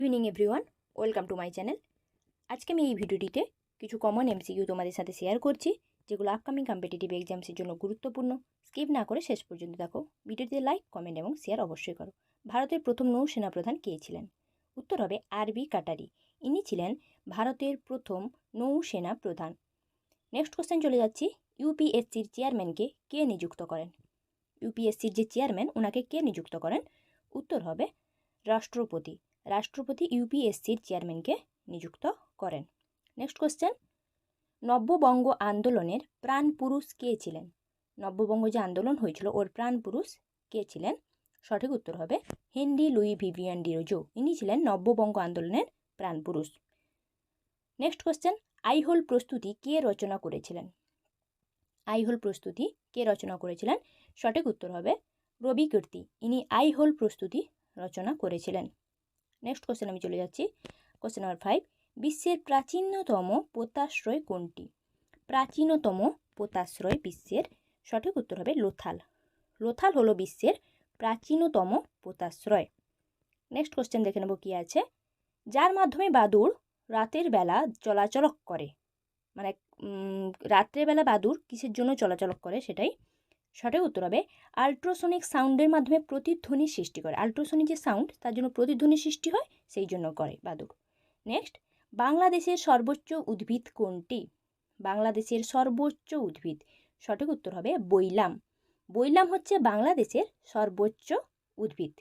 Evening everyone, welcome to my channel. আজকে আমি এই ভিডিওটিতে কিছু কমন এমসিকিউ তোমাদের সাথে শেয়ার করছি, যেগুলো আপকামিং কম্পিটিটিভ এক্সামসের জন্য গুরুত্বপূর্ণ। স্কিপ না করে শেষ পর্যন্ত দেখো। ভিডিওটিতে লাইক, কমেন্ট এবং শেয়ার অবশ্যই করো। ভারতের প্রথম নৌসেনা প্রধান কে ছিলেন? উত্তর হবে আরবি কাটারি। ইনি ছিলেন ভারতের প্রথম নৌসেনা প্রধান। নেক্সট কোশ্চেন চলে যাচ্ছি। ইউপিএসসির চেয়ারম্যানকে কে নিযুক্ত করেন? ইউপিএসসির যে চেয়ারম্যান, ওনাকে কে নিযুক্ত করেন? উত্তর হবে রাষ্ট্রপতি। রাষ্ট্রপতি ইউপিএসসির চেয়ারম্যানকে নিযুক্ত করেন। নেক্সট কোশ্চেন, নব্যবঙ্গ আন্দোলনের প্রাণ পুরুষ কে ছিলেন? নব্যবঙ্গ যে আন্দোলন হয়েছিল ওর প্রাণ পুরুষ কে ছিলেন? সঠিক উত্তর হবে হেনরি লুই ভিভিয়ান ডিরোজো। ইনি ছিলেন নব্যবঙ্গ আন্দোলনের প্রাণ পুরুষ। নেক্সট কোশ্চেন, আইহোল প্রস্তুতি কে রচনা করেছিলেন? আইহোল প্রস্তুতি কে রচনা করেছিলেন? সঠিক উত্তর হবে রবি কীর্তি। ইনি আইহোল প্রস্তুতি রচনা করেছিলেন। নেক্সট কোশ্চেন আমি চলে যাচ্ছি। কোশ্চেন নাম্বার 5, বিশ্বের প্রাচীনতম পোতাশ্রয় কোনটি? প্রাচীনতম পোতাশ্রয় বিশ্বের, সঠিক উত্তর হবে লোথাল। লোথাল হলো বিশ্বের প্রাচীনতম পোতাশ্রয়। নেক্সট কোশ্চেন দেখে নেব কি আছে। যার মাধ্যমে বাদুড় রাতের বেলা চলাচল করে, মানে রাত্রেবেলা বাদুড় কিসের জন্য চলাচল করে সেটাই। সঠিক উত্তর হবে আল্ট্রাসনিক সাউন্ডের মাধ্যমে প্রতিধ্বনি সৃষ্টি করে। আল্ট্রাসনিক যে সাউন্ড, তার জন্য প্রতিধ্বনি সৃষ্টি হয়, সেই জন্য করে বাদুড়। নেক্সট, বাংলাদেশের সর্বোচ্চ উদ্ভিদ কোনটি? বাংলাদেশের সর্বোচ্চ উদ্ভিদ, সঠিক উত্তর হবে বৈলাম। বৈলাম হচ্ছে বাংলাদেশের সর্বোচ্চ উদ্ভিদ।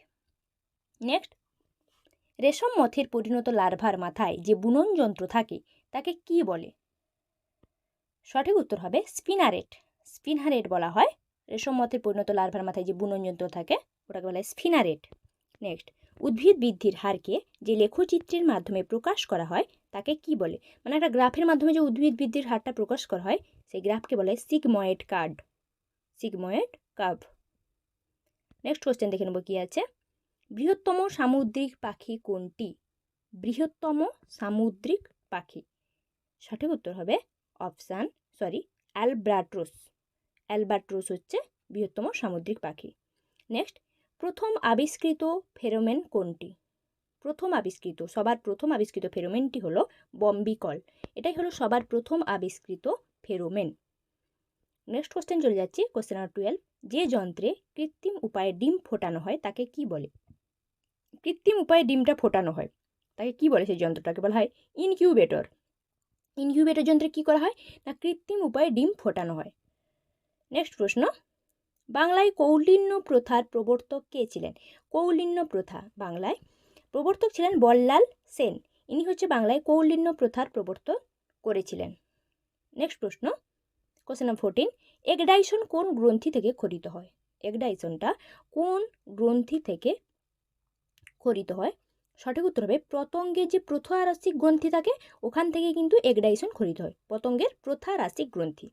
নেক্সট, রেশম মথের পরিণত লার্ভার মাথায় যে বুনন যন্ত্র থাকে তাকে কি বলে? সঠিক উত্তর হবে স্পিনারেট। স্পিনারেট বলা হয় রেশম মথের পরিণত লার্ভার মাথায় যে বুনন যন্ত্র থাকে ওটাকে বলা হয় স্পিনারেট। নেক্সট, উদ্ভিদ বৃদ্ধির হারকে যে লেখচিত্রের মাধ্যমে প্রকাশ করা হয় তাকে কি বলে? মানে একটা গ্রাফের মাধ্যমে যে উদ্ভিদ বৃদ্ধির হারটা প্রকাশ করা হয় সেই গ্রাফকে বলে sigmoid curve. Sigmoid curve. Next question দেখে নেব কি আছে। বৃহত্তম সামুদ্রিক পাখি কোনটি? বৃহত্তম সামুদ্রিক পাখি, সঠিক উত্তর হবে অ্যালবাট্রোস। অ্যালবাট্রোস হচ্ছে বৃহত্তম সামুদ্রিক পাখি। নেক্সট, প্রথম আবিষ্কৃত ফেরোমেন কোনটি? সবার প্রথম আবিষ্কৃত ফেরোমেনটি হলো বম্বিকল। এটাই হলো সবার প্রথম আবিষ্কৃত ফেরোমেন। নেক্সট কোশ্চেন চলে যাচ্ছি। কোশ্চেন নাম্বার 12, যে যন্ত্রে কৃত্রিম উপায়ে ডিম ফোটানো হয় তাকে কি বলে? কৃত্রিম উপায়ে ডিমটা ফোটানো হয় তাকে কি বলে? সেই যন্ত্রটাকে বলা হয় ইনকিউবেটর। ইনকিউবেটর যন্ত্রে কি করা হয় না কৃত্রিম উপায়ে ডিম ফোটানো হয়। নেক্সট প্রশ্ন, বাংলায় কৌলিন্য প্রথার প্রবর্তক কে ছিলেন? কৌলিন্য প্রথা বাংলায় প্রবর্তক ছিলেন বল্লাল সেন। ইনি হচ্ছে বাংলায় কৌলিন্য প্রথার প্রবর্তন করেছিলেন। নেক্সট প্রশ্ন, কোশ্চেন নাম্বার 14, এগডাইশন কোন গ্রন্থি থেকে খরিত হয়? এগডাইশনটা কোন গ্রন্থি থেকে খরিত হয়? সঠিক উত্তর হবে পতঙ্গের যে প্রথারাসিক গ্রন্থি থাকে ওখান থেকে কিন্তু এগডাইশন খরিত হয়, পতঙ্গের প্রথারাসিক গ্রন্থি।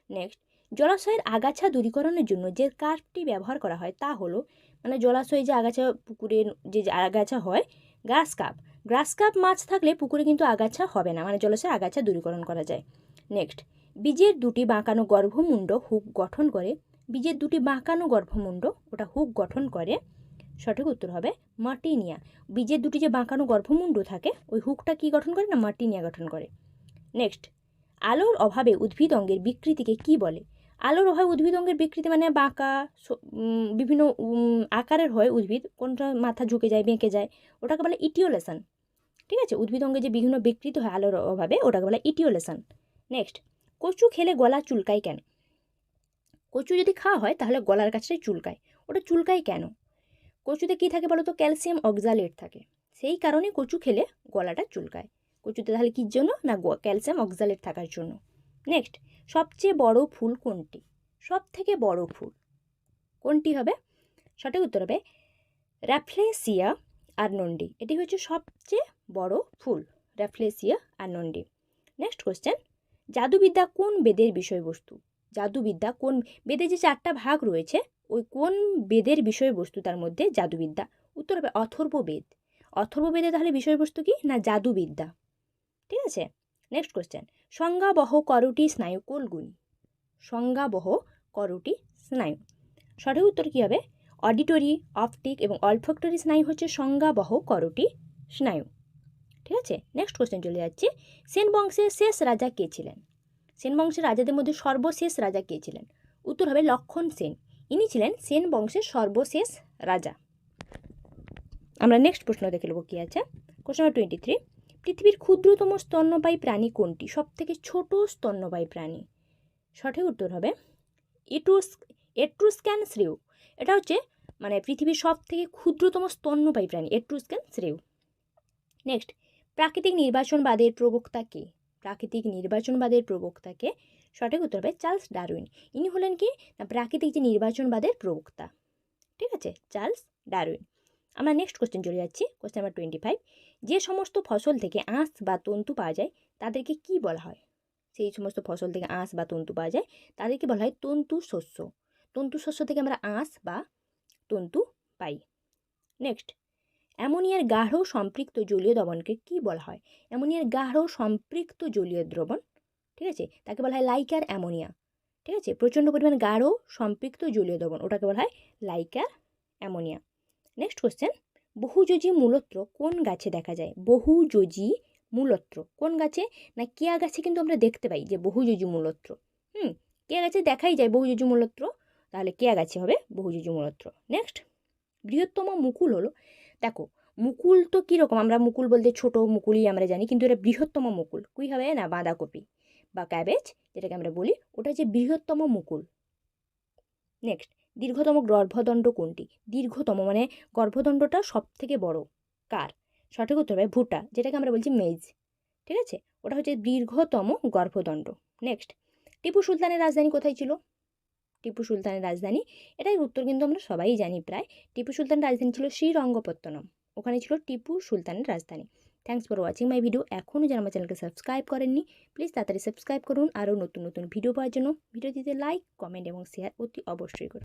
নেক্সট, জলাশয়ের আগাছা দূরীকরণের জন্য যে কার্ভটি ব্যবহার করা হয় তা হলো, মানে জলাশয়ে যে আগাছা, পুকুরের যে আগাছা হয়, গ্রাস কাপ। গ্রাস কাপ মাছ থাকলে পুকুরে কিন্তু আগাছা হবে না, মানে জলাশয়ে আগাছা দূরীকরণ করা যায়। নেক্সট, বীজের দুটি বাঁকানো গর্ভমুণ্ড হুক গঠন করে। বীজের দুটি বাঁকানো গর্ভমুণ্ড ওটা হুক গঠন করে, সঠিক উত্তর হবে মার্টিনিয়া। বীজের দুটি যে বাঁকানো গর্ভমুণ্ড থাকে ওই হুকটা কি গঠন করে না মার্টিনিয়া গঠন করে। নেক্সট, আলোর অভাবে উদ্ভিদ অঙ্গের বিকৃতিকে কি বলে? আলোর অভাবে উদ্ভিদ অঙ্গের বিকৃতি মানে বাঁকা, বিভিন্ন আকারের হয় উদ্ভিদ, কোনটা মাথা ঝুঁকে যায়, বেঁকে যায়, ওটাকে বলে ইটিওলেশন। ঠিক আছে, উদ্ভিদ অঙ্গে যে বিভিন্ন বিকৃতি হয় আলোর অভাবে ওটাকে বলে ইটিওলেশন। নেক্সট, কচু খেলে গলা চুলকায় কেন? কচু যদি খাওয়া হয় তাহলে গলার কাছটাই চুলকায়। ওটা চুলকায় কেন? কচুতে কী থাকে বলো তো? ক্যালসিয়াম অক্সালেট থাকে, সেই কারণে কচু খেলে গলাটা চুলকায়। কচুতে তাহলে কির জন্য না ক্যালসিয়াম অক্সালেট থাকার জন্য। নেক্সট, সবচেয়ে বড় ফুল কোনটি? সব থেকে বড় ফুল কোনটি হবে? সঠিক উত্তর হবে র্যাফলেসিয়া আর্নন্ডি। এটি হচ্ছে সবচেয়ে বড় ফুল, র্যাফলেসিয়া আর্নন্ডি। নেক্সট কোশ্চেন, জাদুবিদ্যা কোন বেদের বিষয়বস্তু? জাদুবিদ্যা কোন বেদে? যে 4টা ভাগ রয়েছে ওই কোন বেদের বিষয়বস্তু তার মধ্যে জাদুবিদ্যা? উত্তর হবে অথর্ববেদ। অথর্ববেদে তাহলে বিষয়বস্তু কি না জাদুবিদ্যা। ঠিক আছে। নেক্সট কোশ্চেন, সংজ্ঞাবহ করোটি স্নায়ু কোনগুলি? সংজ্ঞাবহ করোটি স্নায়ু, সঠিক উত্তর কী হবে? অডিটরি, অপটিক এবং অলফ্যাক্টরি স্নায়ু হচ্ছে সংজ্ঞাবহ করোটি স্নায়ু। ঠিক আছে, নেক্সট কোশ্চেন চলে যাচ্ছি। সেন বংশের শেষ রাজা কে ছিলেন? সেন বংশের রাজাদের মধ্যে সর্বশেষ রাজা কে ছিলেন? উত্তর হবে লক্ষণ সেন। ইনি ছিলেন সেন বংশের সর্বশেষ রাজা। আমরা নেক্সট প্রশ্ন দেখে নেব কী আছে। কোশ্চেন নাম্বার 23, পৃথিবীর ক্ষুদ্রতম স্তন্যপায়ী প্রাণী কোনটি? সবথেকে ছোট স্তন্যপায়ী প্রাণী। সঠিক উত্তর হবে এট্রুস্ক্যান শ্রেউ। এটা হচ্ছে মানে পৃথিবীর সবথেকে ক্ষুদ্রতম স্তন্যপায়ী প্রাণী এট্রুস্ক্যান শ্রেউ। নেক্সট, প্রাকৃতিক নির্বাচনবাদের প্রবক্তা কে? প্রাকৃতিক নির্বাচনবাদের প্রবক্তা কে? সঠিক উত্তর হবে চার্লস ডারউইন। ইনি হলেন কি না প্রাকৃতিক যে নির্বাচনবাদের প্রবক্তা। ঠিক আছে, চার্লস ডারউইন। আমরা নেক্সট কোশ্চেন চলে যাচ্ছি। কোশ্চেন নাম্বার 25, যে সমস্ত ফসল থেকে আঁশ বা তন্তু পাওয়া যায় তাদেরকে কি বলা হয়? সেই সমস্ত ফসল থেকে আঁশ বা তন্তু পাওয়া যায় তাদেরকে বলা হয় তন্তু শস্য। তন্তু শস্য থেকে আমরা আঁশ বা তন্তু পাই। নেক্সট, অ্যামোনিয়ার গাঢ় সম্পৃক্ত জলীয় দ্রবণকে কি বলা হয়? অ্যামোনিয়ার গাঢ় সম্পৃক্ত জলীয় দ্রবণ, ঠিক আছে, তাকে বলা হয় লাইকার অ্যামোনিয়া। ঠিক আছে, প্রচণ্ড পরিমাণ গাঢ় সম্পৃক্ত জলীয় দ্রবণ ওটাকে বলা হয় লাইকার অ্যামোনিয়া। নেক্সট কোশ্চেন, বহুযোজী মূলত্র কোন গাছে দেখা যায়? বহুযোজী মূলত্র কোন গাছে? না কেয়া গাছে কিন্তু আমরা দেখতে পাই যে বহুযোজী মূলত্র। কেয়া গাছে দেখাই যায় বহুযোজী মূলত্র, তাহলে কেয়া গাছে হবে বহুযোজী মূলত্র। নেক্সট, বৃহত্তম মুকুল হলো, দেখো মুকুল তো কীরকম, আমরা মুকুল বলতে ছোট মুকুলই আমরা জানি, কিন্তু এটা বৃহত্তম মুকুল কুই হবে না বাঁধাকপি বা ক্যাবেজ যেটাকে আমরা বলি, ওটা হচ্ছে বৃহত্তম মুকুল। নেক্সট, দীর্ঘতম গর্ভদণ্ড কোনটি? দীর্ঘতম মানে গর্ভদণ্ডটা সব থেকে বড় কার? সঠিক উত্তর হবে ভুট্টা, যেটাকে আমরা বলছি মেজ। ঠিক আছে, ওটা হচ্ছে দীর্ঘতম গর্ভদণ্ড। নেক্সট, টিপু সুলতানের রাজধানী কোথায় ছিল? টিপু সুলতানের রাজধানী, এটাই উত্তর কিন্তু আমরা সবাই জানি প্রায়। টিপু সুলতানের রাজধানী ছিল শ্রীরঙ্গপত্তনম, ওখানে ছিল টিপু সুলতানের রাজধানী। Thanks for watching my video. এখনও যারা আমার চ্যানেলকে সাবস্ক্রাইব করেননি প্লিজ তাড়াতাড়ি সাবস্ক্রাইব করুন। আরও নতুন নতুন ভিডিও পাওয়ার জন্য ভিডিওটিতে লাইক, কমেন্ট এবং শেয়ার অতি অবশ্যই করুন।